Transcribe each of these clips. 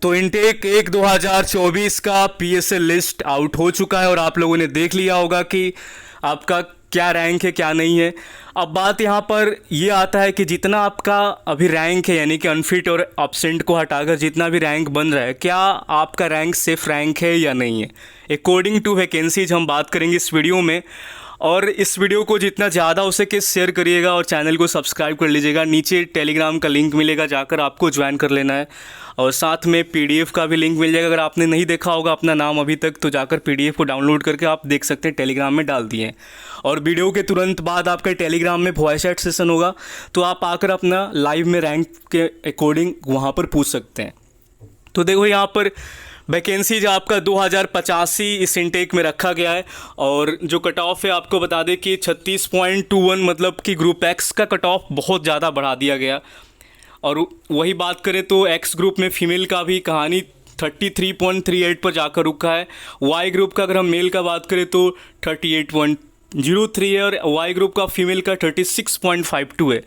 तो इनटेक 1 2024 का PSL list out हो चुका है और आप लोगों ने देख लिया होगा कि आपका क्या रैंक है क्या नहीं है। अब बात यहाँ पर ये आता है कि जितना आपका अभी रैंक है यानी कि अनफिट और एब्सेंट को हटाकर जितना भी रैंक बन रहा है, क्या आपका रैंक सेफ रैंक है या नहीं है। अकॉर्डिंग टू वैकेंसीज हम बात करेंगे इस वीडियो में। और इस वीडियो को जितना ज़्यादा हो सके शेयर करिएगा और चैनल को सब्सक्राइब कर लीजिएगा। नीचे टेलीग्राम का लिंक मिलेगा, जाकर आपको ज्वाइन कर लेना है। और साथ में पीडीएफ का भी लिंक मिल जाएगा। अगर आपने नहीं देखा होगा अपना नाम अभी तक, तो जाकर पीडीएफ को डाउनलोड करके आप देख सकते हैं, टेलीग्राम में डाल दिए हैं। और वीडियो के तुरंत बाद आपका टेलीग्राम में वॉइस चैट सेशन होगा, तो आप आकर अपना लाइव में रैंक के अकॉर्डिंग वहाँ पर पूछ सकते हैं। तो देखो यहाँ पर वैकेंसीज आपका 2085 इस इनटेक में रखा गया है। और जो कट ऑफ है आपको बता दें कि 36.21, मतलब कि ग्रुप एक्स का कट ऑफ बहुत ज़्यादा बढ़ा दिया गया। और वही बात करें तो एक्स ग्रुप में फीमेल का भी कहानी 33.38 पर जाकर रुका है। वाई ग्रुप का अगर हम मेल का बात करें तो 38.03 है और वाई ग्रुप का फीमेल का 36.52 है।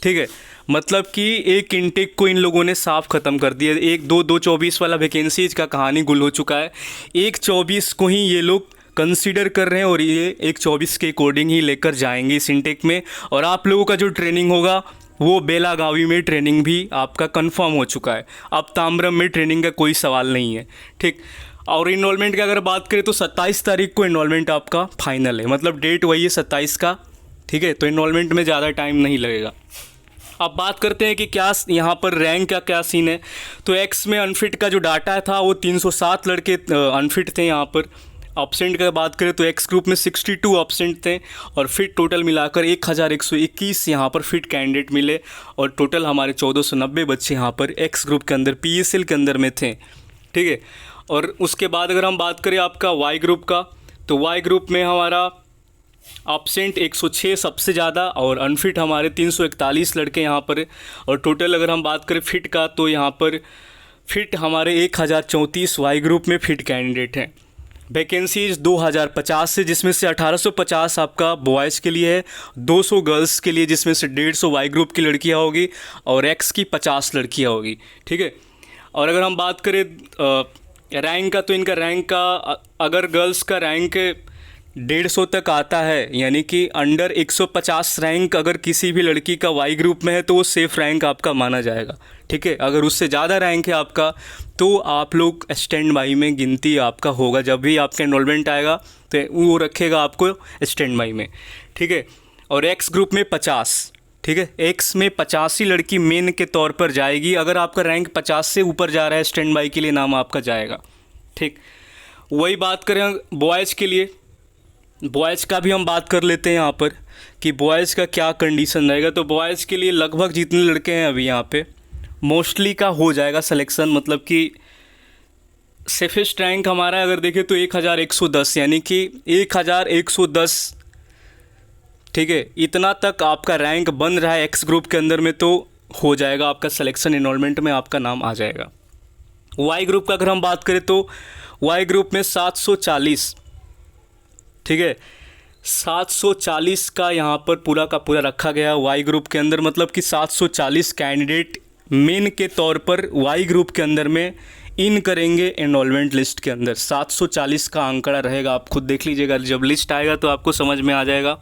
ठीक है, मतलब कि एक इनटेक को इन लोगों ने साफ ख़त्म कर दिया। 1-2-2-24 वाला वैकेंसीज का कहानी गुल हो चुका है। 1-24 को ही ये लोग कंसीडर कर रहे हैं और ये 1-24 के अकॉर्डिंग ही लेकर जाएंगे इस इनटेक में। और आप लोगों का जो ट्रेनिंग होगा वो बेलागावी में ट्रेनिंग भी आपका कंफर्म हो चुका है। अब ताम्रम में ट्रेनिंग का कोई सवाल नहीं है। ठीक, और इन्रोलमेंट की अगर बात करें तो 27 तारीख को इन्रोलमेंट आपका फाइनल है, मतलब डेट वही है 27 का। ठीक है, तो इन्रोलमेंट में ज़्यादा टाइम नहीं लगेगा। अब बात करते हैं कि क्या यहाँ पर रैंक का क्या सीन है। तो एक्स में अनफिट का जो डाटा था वो 307 लड़के अनफिट थे। यहाँ पर ऑब्सेंट का बात करें तो एक्स ग्रुप में 62 ऑब्सेंट थे और फिट टोटल मिलाकर 1121 यहाँ पर फिट कैंडिडेट मिले। और टोटल हमारे 1490 बच्चे यहाँ पर एक्स ग्रुप के अंदर पीएसएल के अंदर में थे। ठीक है, और उसके बाद अगर हम बात करें आपका वाई ग्रुप का, तो वाई ग्रुप में हमारा ऑब्सेंट 106 सबसे ज़्यादा और अनफिट हमारे 341 लड़के यहाँ पर। और टोटल अगर हम बात करें फिट का, तो यहाँ पर फिट हमारे 1034 वाई ग्रुप में फिट कैंडिडेट हैं। वैकेंसीज 2050 से, जिसमें से 1850 आपका बॉयज़ के लिए है, 200 गर्ल्स के लिए, जिसमें से 150 वाई ग्रुप की लड़कियाँ होगी और एक्स की 50 लड़कियाँ होगी। ठीक है, और अगर हम बात करें रैंक का, तो इनका रैंक का अगर गर्ल्स का रैंक 150 तक आता है, यानी कि अंडर 150 रैंक अगर किसी भी लड़की का वाई ग्रुप में है तो वो सेफ रैंक आपका माना जाएगा। ठीक है, अगर उससे ज़्यादा रैंक है आपका तो आप लोग स्टैंड बाई में गिनती आपका होगा। जब भी आपका एनरोलमेंट आएगा तो वो रखेगा आपको स्टैंड बाई में। ठीक है, और एक्स ग्रुप में 50। ठीक है, एक्स में 85 लड़की मेन के तौर पर जाएगी। अगर आपका रैंक 50 से ऊपर जा रहा है, स्टैंड बाई के लिए नाम आपका जाएगा। ठीक, वही बात करें बॉयज़ के लिए, बॉयज़ का भी हम बात कर लेते हैं यहाँ पर कि बॉयज़ का क्या कंडीशन रहेगा। तो बॉयज़ के लिए लगभग जितने लड़के हैं अभी यहाँ पे मोस्टली का हो जाएगा सिलेक्शन, मतलब कि सेफेस्ट रैंक हमारा अगर देखें तो 1110, यानी कि 1110। ठीक है, इतना तक आपका रैंक बन रहा है एक्स ग्रुप के अंदर में, तो हो जाएगा आपका सिलेक्शन, इनरोलमेंट में आपका नाम आ जाएगा। वाई ग्रुप का अगर हम बात करें तो वाई ग्रुप में 740। ठीक है, 740 का यहाँ पर पूरा का पूरा रखा गया वाई ग्रुप के अंदर, मतलब कि 740 कैंडिडेट मेन के तौर पर वाई ग्रुप के अंदर में इन करेंगे एनरोलमेंट लिस्ट के अंदर। 740 का आंकड़ा रहेगा, आप खुद देख लीजिएगा, जब लिस्ट आएगा तो आपको समझ में आ जाएगा।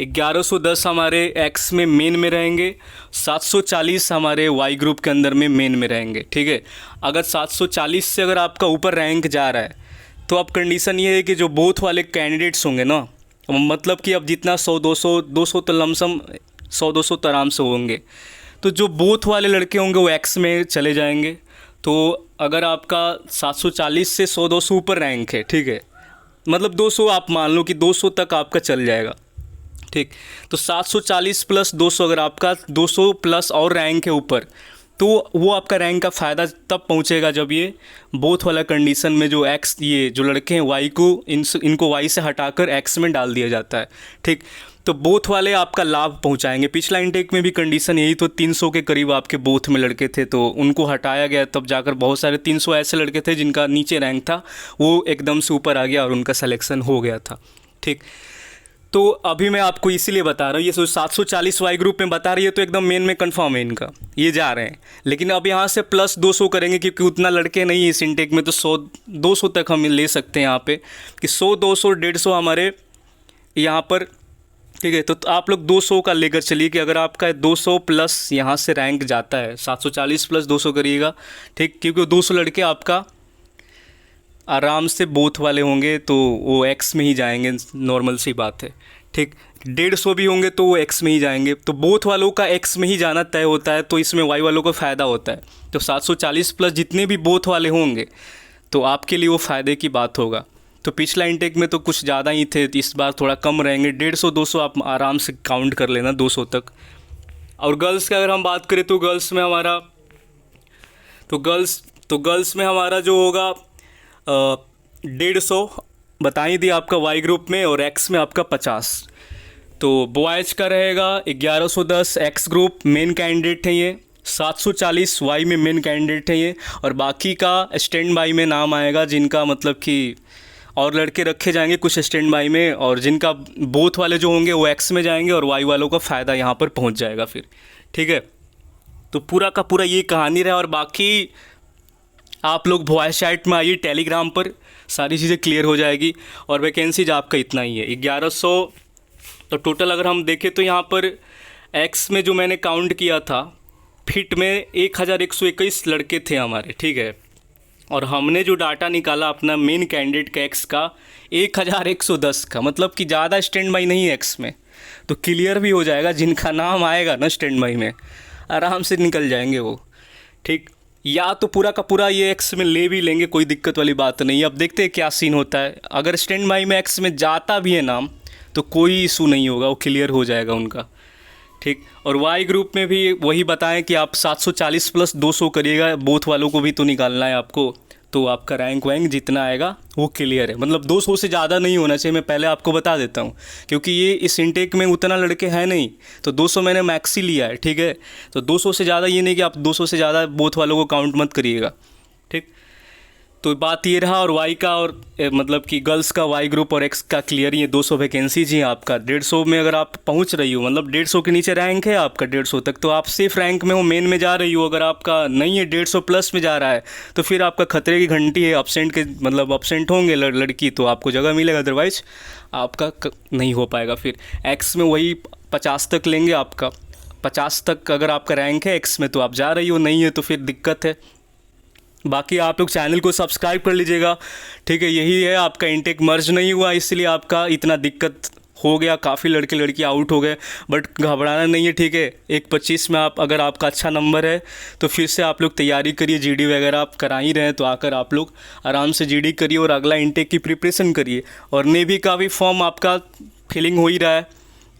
1110 हमारे एक्स में मेन में रहेंगे, 740 हमारे वाई ग्रुप के अंदर में मेन में रहेंगे। ठीक है, अगर 740 से अगर आपका ऊपर रैंक जा रहा है तो अब कंडीशन ये है कि जो बोथ वाले कैंडिडेट्स होंगे ना, मतलब कि अब जितना 100-200 तो लमसम 100-200 तो आराम से होंगे, तो जो बोथ वाले लड़के होंगे वो एक्स में चले जाएंगे। तो अगर आपका 740 से 100-200 ऊपर रैंक है, ठीक है, मतलब 200 आप मान लो कि 200 तक आपका चल जाएगा। ठीक, तो 740 प्लस 200, अगर आपका 200 प्लस और रैंक है ऊपर, तो वो आपका रैंक का फ़ायदा तब पहुंचेगा जब ये बोथ वाला कंडीशन में जो एक्स, ये जो लड़के हैं वाई को इनको वाई से हटाकर एक्स में डाल दिया जाता है। ठीक, तो बोथ वाले आपका लाभ पहुंचाएंगे। पिछला इनटेक में भी कंडीशन यही, तो 300 के करीब आपके बोथ में लड़के थे, तो उनको हटाया गया, तब जाकर बहुत सारे 300 ऐसे लड़के थे जिनका नीचे रैंक था, वो एकदम से ऊपर आ गया और उनका सिलेक्शन हो गया था। ठीक, तो अभी मैं आपको इसीलिए बता रहा हूँ, ये 740 वाई ग्रुप में बता रही है तो एकदम मेन में कंफर्म है इनका, ये जा रहे हैं। लेकिन अब यहाँ से प्लस 200 करेंगे क्योंकि उतना लड़के नहीं है इस इनटेक में, तो 100-200 तक हम ले सकते हैं यहाँ पे कि 100-200-150 हमारे यहाँ पर, ठीक है। तो आप लोग 200 का लेकर चलिए कि अगर आपका 200 प्लस यहाँ से रैंक जाता है, 740 प्लस 200 करिएगा, ठीक, क्योंकि 200 लड़के आपका आराम से बोथ वाले होंगे तो वो एक्स में ही जाएंगे, नॉर्मल सी बात है, ठीक। 150 भी होंगे तो वो एक्स में ही जाएंगे, तो बोथ वालों का एक्स में ही जाना तय होता है, तो इसमें वाई वालों को फ़ायदा होता है। तो 740 प्लस जितने भी बोथ वाले होंगे तो आपके लिए वो फ़ायदे की बात होगा। तो पिछला इंटेक में तो कुछ ज़्यादा ही थे, इस बार थोड़ा कम रहेंगे, 150-200 आप आराम से काउंट कर लेना, 200 तक। और गर्ल्स की अगर हम बात करें तो गर्ल्स में हमारा जो होगा 150 बता ही दिया आपका वाई ग्रुप में, और एक्स में आपका 50। तो बॉयज़ का रहेगा 1110 एक्स ग्रुप, मेन कैंडिडेट है ये, 740 वाई में मेन कैंडिडेट है ये, और बाकी का स्टैंड बाई में नाम आएगा जिनका मतलब कि और लड़के रखे जाएंगे कुछ स्टैंड बाई में, और जिनका बोथ वाले जो होंगे वो एक्स में जाएंगे और वाई वालों का फ़ायदा यहाँ पर पहुँच जाएगा फिर, ठीक है। तो पूरा का पूरा ये कहानी रहा, और बाकी आप लोग वॉइस चैट में आइए, टेलीग्राम पर सारी चीज़ें क्लियर हो जाएगी। और वैकेंसीज आपका इतना ही है 1100। तो टोटल अगर हम देखें तो यहाँ पर एक्स में जो मैंने काउंट किया था, फिट में 1121 लड़के थे हमारे, ठीक है। और हमने जो डाटा निकाला अपना मेन कैंडिडेट का एक्स का 1110 का, मतलब कि ज़्यादा स्टैंड बाई नहीं है एक्स में, तो क्लियर भी हो जाएगा। जिनका नाम आएगा ना स्टैंड बाई में आराम से निकल जाएंगे वो, ठीक। या तो पूरा का पूरा ये एक्स में ले भी लेंगे, कोई दिक्कत वाली बात नहीं है। अब देखते हैं क्या सीन होता है। अगर स्टैंड बाई में एक्स में जाता भी है नाम तो कोई इशू नहीं होगा, वो क्लियर हो जाएगा उनका, ठीक। और वाई ग्रुप में भी वही बताएं कि आप 740 प्लस 200 करिएगा, बोथ वालों को भी तो निकालना है आपको, तो आपका रैंक वैंक जितना आएगा वो क्लियर है। मतलब 200 से ज़्यादा नहीं होना चाहिए, मैं पहले आपको बता देता हूँ, क्योंकि ये इस इंटेक में उतना लड़के हैं नहीं, तो 200 मैंने मैक्स ही लिया है, ठीक है। तो 200 से ज़्यादा ये नहीं कि आप 200 से ज़्यादा बोथ वालों को काउंट मत करिएगा, ठीक। तो बात ये रहा। और वाई का और मतलब कि गर्ल्स का वाई ग्रुप और एक्स का क्लियर ही है, 200 वैकेंसीज ही आपका। 150 में अगर आप पहुंच रही हो, मतलब 150 के नीचे रैंक है आपका 150 तक, तो आप सेफ रैंक में हो, मेन में जा रही हो। अगर आपका नहीं है 150 प्लस में जा रहा है तो फिर आपका खतरे की घंटी है, अपसेंट के मतलब अपसेंट होंगे लड़की तो आपको जगह मिलेगा, अदरवाइज आपका नहीं हो पाएगा। फिर एक्स में वही 50 तक लेंगे आपका, 50 तक अगर आपका रैंक है एक्स में तो आप जा रही हो, नहीं है तो फिर दिक्कत है। बाकी आप लोग चैनल को सब्सक्राइब कर लीजिएगा, ठीक है। यही है, आपका इंटेक मर्ज नहीं हुआ इसलिए आपका इतना दिक्कत हो गया, काफ़ी लड़के लड़की आउट हो गए, बट घबराना नहीं है, ठीक है। 1-25 में आप अगर आपका अच्छा नंबर है तो फिर से आप लोग तैयारी करिए, जीडी वगैरह आप करा ही रहे हैं तो आकर आप लोग आराम से जीडी करिए और अगला इंटेक की प्रिपरेशन करिए। और नेवी का भी फॉर्म आपका फिलिंग हो ही रहा है,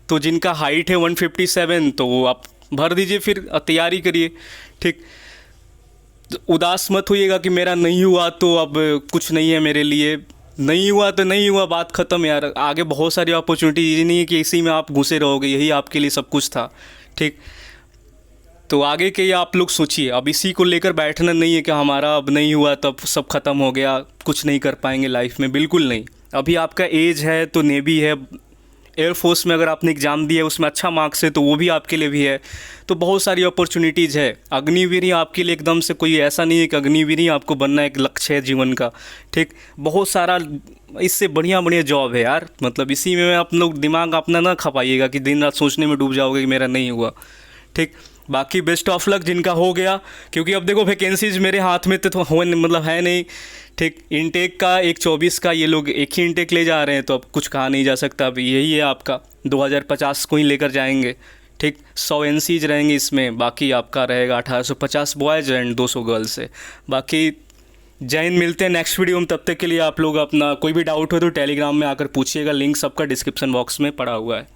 तो जिनका हाइट है 157 तो वो आप भर दीजिए, फिर तैयारी करिए, ठीक। उदास मत होइएगा कि मेरा नहीं हुआ तो अब कुछ नहीं है मेरे लिए, नहीं हुआ तो नहीं हुआ, बात ख़त्म यार। आगे बहुत सारी अपॉर्चुनिटी, ये नहीं है कि इसी में आप घुसे रहोगे, यही आपके लिए सब कुछ था, ठीक। तो आगे के आप लोग सोचिए, अब इसी को लेकर बैठना नहीं है कि हमारा अब नहीं हुआ तब सब ख़त्म हो गया, कुछ नहीं कर पाएंगे लाइफ में, बिल्कुल नहीं। अभी आपका एज है तो नेवी है, एयरफोर्स में अगर आपने एग्ज़ाम दिया है उसमें अच्छा मार्क्स है तो वो भी आपके लिए भी है, तो बहुत सारी अपॉर्चुनिटीज़ है। अग्निवीर ही आपके लिए एकदम से कोई ऐसा नहीं है कि अग्निवीर ही आपको बनना एक लक्ष्य है जीवन का, ठीक। बहुत सारा इससे बढ़िया बढ़िया जॉब है यार, मतलब इसी में आप लोग दिमाग अपना ना खपाइएगा कि दिन रात सोचने में डूब जाओगे कि मेरा नहीं हुआ, ठीक। बाकी बेस्ट ऑफ लक जिनका हो गया, क्योंकि अब देखो वैकेंसीज मेरे हाथ में तो हो मतलब है नहीं, ठीक। इनटेक का 124 का ये लोग एक ही इनटेक ले जा रहे हैं, तो अब कुछ कहा नहीं जा सकता। अब यही है आपका 2050 को ही लेकर जाएंगे, ठीक। 100 एनसीज रहेंगे इसमें, बाकी आपका रहेगा 1850 बॉयज़ एंड 200 गर्ल्स है। बाकी जय हिंद, मिलते हैं नेक्स्ट वीडियो में। तब तक के लिए आप लोग अपना कोई भी डाउट हो तो टेलीग्राम में आकर पूछिएगा, लिंक सबका डिस्क्रिप्शन बॉक्स में पड़ा हुआ है।